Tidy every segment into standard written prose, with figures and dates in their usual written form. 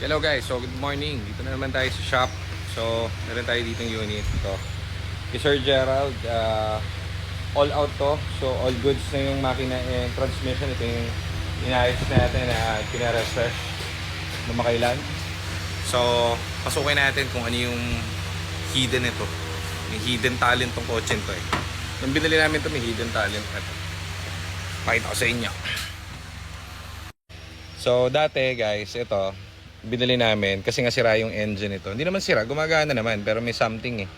Hello guys, so good morning. Dito na naman tayo sa shop. So, meron tayo dito yung unit. Ito. Kay Sir Gerald, all out to. So, all goods na yung makina and transmission. Ito yung inayos natin na pinarefresh na makailan. So, pasukin natin kung ano yung hidden ito. Yung hidden talent tong kotse ito eh. Nung binili namin ito, may hidden talent. Ito. Pakita ko sa inyo. So, dati guys, ito binili namin kasi nga sira yung engine ito. Hindi naman sira, gumagana naman pero may something eh.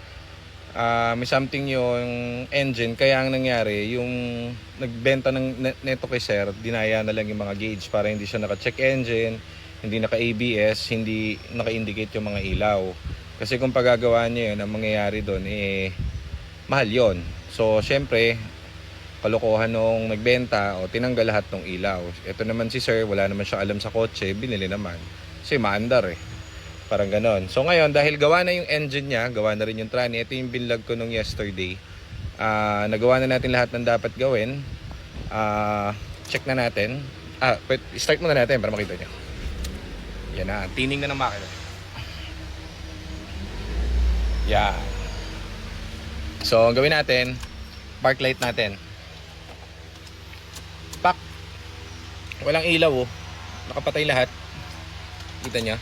May something yung engine kaya ang nangyari yung nagbenta ng neto kay sir, dinaya na lang yung mga gauge para hindi siya naka-check engine, hindi naka-ABS, hindi naka-indicate yung mga ilaw. Kasi kung pagagawa niya yun, ang mangyayari doon eh mahal yon. So syempre kalokohan nung nagbenta o tinanggal lahat ng ilaw. Ito naman si sir, wala naman siya alam sa kotse, binili naman. Kasi maandar eh. Parang ganon. So ngayon, dahil gawa na yung engine niya, gawa na rin yung tranny. Ito yung binlog ko nung yesterday. Nagawa na natin lahat ng dapat gawin. Check na natin. Start muna natin para makita nyo. Yan na. Tining na ng makina. Yan. So, ang gawin natin, park light natin. Pak. Walang ilaw oh. Nakapatay lahat. Kita nyo?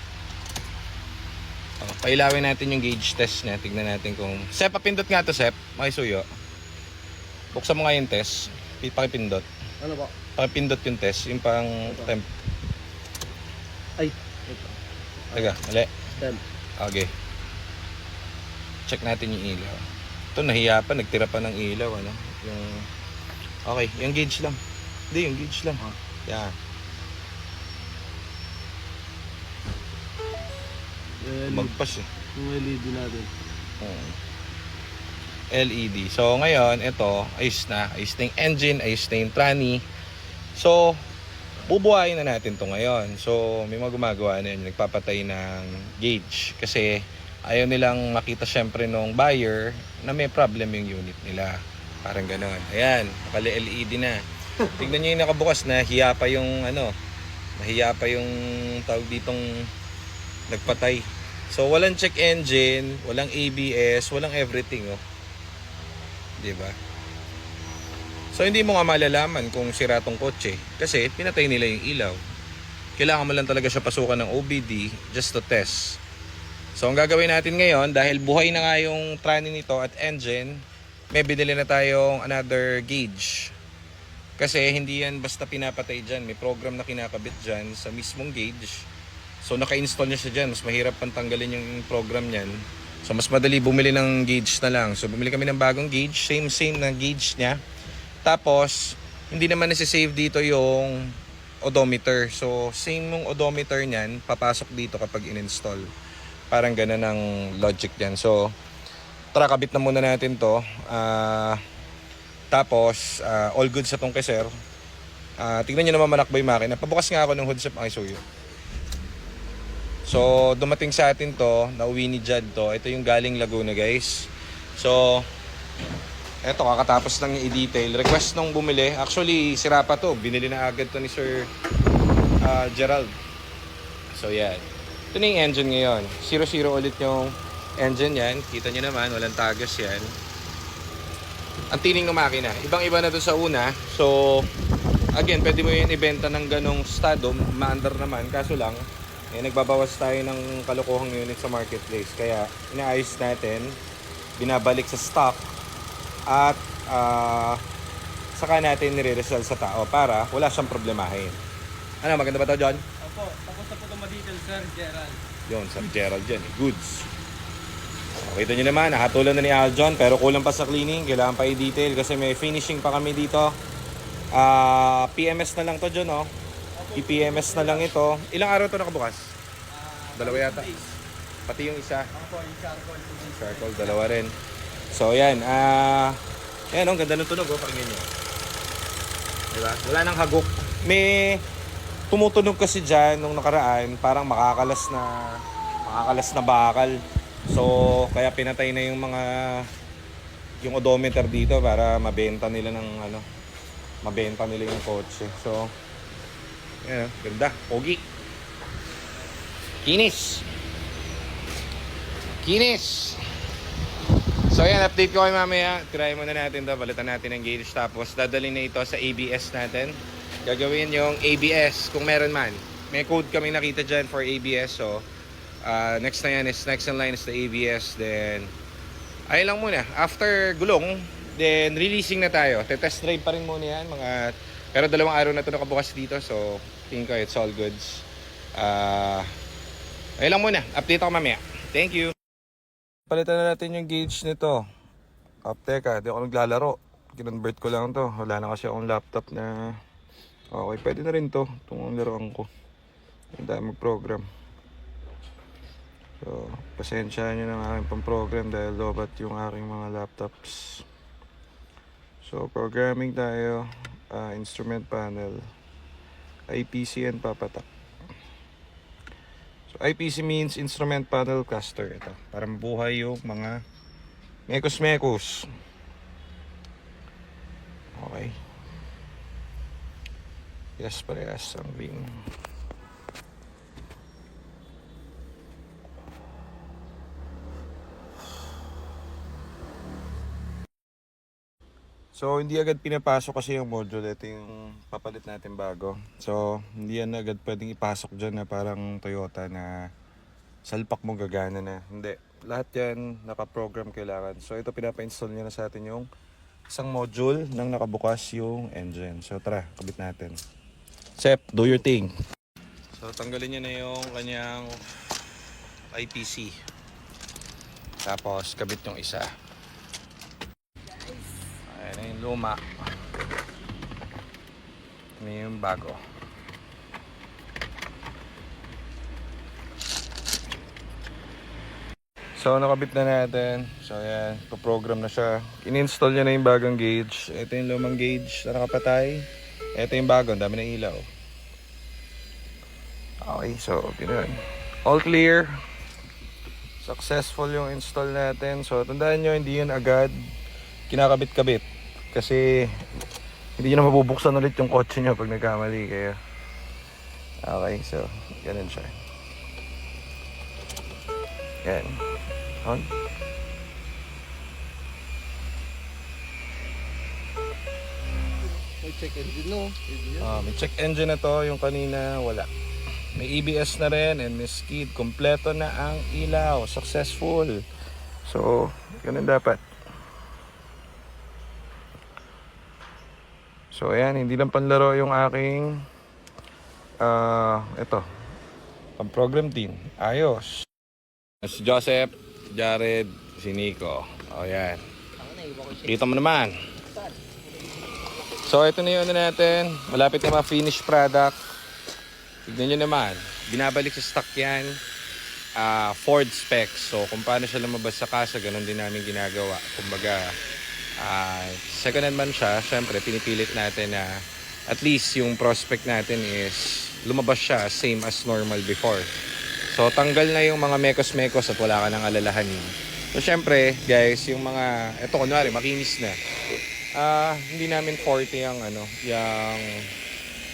Pailawin natin yung gauge test niya. Tignan natin kung... Sep, papindot nga to, Sep. Makisuyo. Buksan mo nga yung test. Pakipindot. Ano ba? Pakipindot yung test. Yung pang temp. Ay. Ito. Taga, mali. Temp. Okay. Check natin yung ilaw. Ito, nahiya pa. Nagtira pa ng ilaw. Ano? Yung... Okay, yung gauge lang. Hindi, yung gauge lang. Yan. Magpas eh. Yung LED natin. LED. So ngayon, ito, ayos na. Ayos na yung engine, ayos na yung tranny. So, bubuhayin na natin to ngayon. So, may mga gumagawa na yun, nagpapatay ng gauge. Kasi ayaw nilang makita syempre nung buyer na may problem yung unit nila. Parang ganon. Ayan, nakali-LED na. Tignan nyo yung nakabukas na hiya pa yung ano, nahiya pa yung tawag ditong nagpatay. So walang check engine, walang ABS, walang everything oh. 'Di ba? So hindi mo nga malalaman kung sira tong kotse kasi pinatay nila yung ilaw. Kailangan mo lang talaga siya pasukan ng OBD just to test. So ang gagawin natin ngayon dahil buhay na nga yung tranny nito at engine, may binili na tayong another gauge. Kasi hindi yan basta pinapatay dyan. May program na kinakabit dyan sa mismong gauge. So naka-install niya siya dyan. Mas mahirap pang tanggalin yung program niyan. So mas madali bumili ng gauge na lang. So bumili kami ng bagong gauge. Same na gauge niya. Tapos hindi naman nasi-save dito yung odometer. So same yung odometer niyan. Papasok dito kapag in-install. Parang ganun ang logic niyan. So tara, kabit na muna natin to. Tapos all good sa tong kay sir. Tignan nyo naman manakbo yung makina. Pabukas nga ako ng hood sa pakisuyo. So, dumating sa atin to, nauwi ni Jad to. Ito yung galing Laguna, guys. So, eto, kakatapos lang yung i-detail. Request nung bumili. Actually, sira pa to. Binili na agad to ni Sir Gerald. So, yan. Ito na yung engine ngayon. 0-0 ulit yung engine yan. Kita nyo naman, walang tagas yan. Ang tining ng makina. Ibang-iba na to sa una. So, again, pwede mo yun ibenta ng ganong estado. Maandar naman. Kaso lang, nagbabawas tayo ng kalokohang unit sa marketplace. Kaya inaayos natin, binabalik sa stock at saka natin nire-resell sa tao para wala siyang problemahin. Ano, maganda ba ito, John? Opo, tapos na po ito ma-detail, Sir Gerald. Yun, Sir Gerald dyan. Goods. Kita nyo naman, nakatulan na ni Aljon pero kulang pa sa cleaning. Kailangan pa i-detail kasi may finishing pa kami dito. PMS na lang to, John, oh. I-PMS na lang ito. Ilang araw ito nakabukas? Dalawa yata. Pati yung isa. Yung charcoal. Charcoal, dalawa rin. So, yan. Yan, ang ganda ng tunog, oh. Pakinggan nyo. Diba? Wala nang hagok. May tumutunog kasi dyan nung nakaraan. Parang makakalas na bakal. So, kaya pinatay na yung yung odometer dito para mabenta nila yung kotse. So, ayan, ganda, pogi. Kinis! Kinis! So ayan, update ko kayo mamaya. Try muna natin to, balitan natin ang gauge. Tapos dadalhin na ito sa ABS natin. Gagawin yung ABS kung meron man. May code kami nakita dyan for ABS. So next na yan is, next in line is the ABS. Then ayun lang muna. After gulong, then releasing na tayo. Test drive pa rin muna yan. Pero 2 araw na ito nakabukas dito. So tingin ko it's all goods. Ayun lang muna. Update ako mamaya. Thank you. Palitan na natin yung gauge nito. Teka, di ako naglalaro. Kinonvert ko lang to. Wala na kasi akong laptop na... Okay, pwede na rin to. Itong laruan ko. Hindi tayo mag-program. So, pasensya nyo ng aking pang-program dahil lobat yung aking mga laptops. So, programming tayo. Instrument panel. IPC and papatak. So, IPC means Instrument Panel Cluster. Ito, para mabuhay yung mga mekos-mekos. Okay. Yes, parehas ang ring. So, hindi agad pinapasok kasi yung module. Ito yung papalit natin bago. So, hindi yan agad pwedeng ipasok dyan na parang Toyota na salpak mo gagana na. Hindi. Lahat yan nakaprogram kailangan. So, ito pinapa-install nyo na sa atin yung isang module nang nakabukas yung engine. So, tara, kabit natin. Sep, do your thing. So, tanggalin nyo na yung kanyang IPC. Tapos, kabit yung isa. Ayan na yung luma. Ito na yung bago. So, nakabit na natin. So, ayan. Paprogram na siya. In-install niya na yung bagong gauge. Ito yung lumang gauge na nakapatay. Ito yung bago. Ang dami na ilaw. Okay. So, ganun. All clear. Successful yung install natin. So, tandaan nyo, hindi yun agad kinakabit-kabit. Kasi, hindi nyo na mabubuksan ulit yung kotse nyo pag nagkamali kayo. Okay. So, ganun siya. Yan. On. May check engine no? May check engine na to, yung kanina wala. May EBS na rin and may skid. Kompleto na ang ilaw. Successful. So, ganun dapat. So, ayan. Hindi lang panlaro yung aking ito. Pang-program team. Ayos. Si Joseph, Jared, si Nico. O, yan. Kita mo naman. So, ito na yung ano natin. Malapit na ma-finish product. Tignan nyo naman. Binabalik sa stock yan. Ford specs. So, kung paano siya lumabas sa kasa, ganun din namin ginagawa. Kumbaga, second hand man siya. Siyempre, pinipilit natin na at least yung prospect natin is lumabas siya same as normal before. So, tanggal na yung mga mekos-mekos at wala ka nang alalahanin. So, syempre, guys, yung mga, eto, kunwari, makinis na. Hindi namin 40 yung,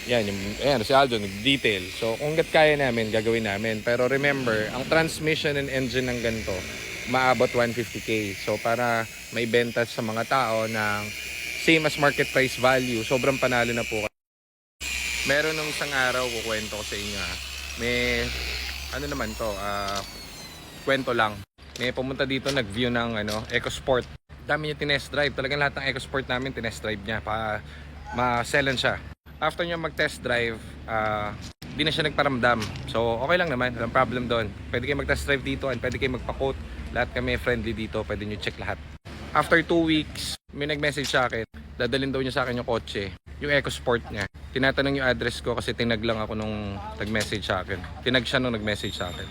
yan, si Aldo, nag-detail. So, kung kaya namin, gagawin namin. Pero remember, ang transmission and engine ng ganito, maabot 150k. So, para may benta sa mga tao ng same as market price value, sobrang panalo na po. Meron nung isang araw, kukwento ko sa inyo, may, naman to, kwento lang. May pumunta dito, nag-view ng EcoSport. Dami niya tinest drive. Talagang lahat ng EcoSport namin tinest drive niya para ma-sellan siya. After niya mag-test drive, di na siya nagparamdam. So, okay lang naman. Walang problem doon. Pwede kayo mag-test drive dito and pwede kayo magpa-quote. Lahat kami friendly dito. Pwede nyo check lahat. After 2 weeks, may nag-message sa akin. Dadalhin daw niya sa akin yung kotse. Yung EcoSport niya. Tinatanong yung address ko kasi tinag lang ako nung nag-message sa akin. Tinag siya nung nag-message sa akin.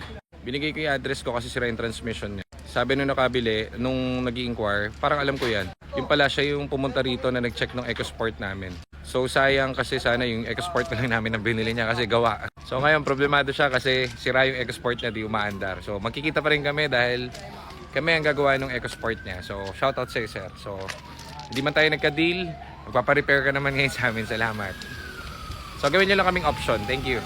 Binigay ko yung address ko kasi sira yung transmission niya. Sabi nung nakabili, nung nag-i-inquire, parang alam ko yan. Yung pala siya yung pumunta rito na nag-check ng EcoSport namin. So sayang kasi sana yung EcoSport na lang namin ang binili niya kasi gawa. So ngayon problemado siya kasi sira yung EcoSport niya, di umaandar. So magkikita pa rin kami dahil kami ang gagawa ng EcoSport niya. So shoutout sa iyo, sir. So hindi man tayo nagka-deal, magpaparepair ka naman ngayon sa amin. Salamat. So gawin niyo lang kaming option. Thank you.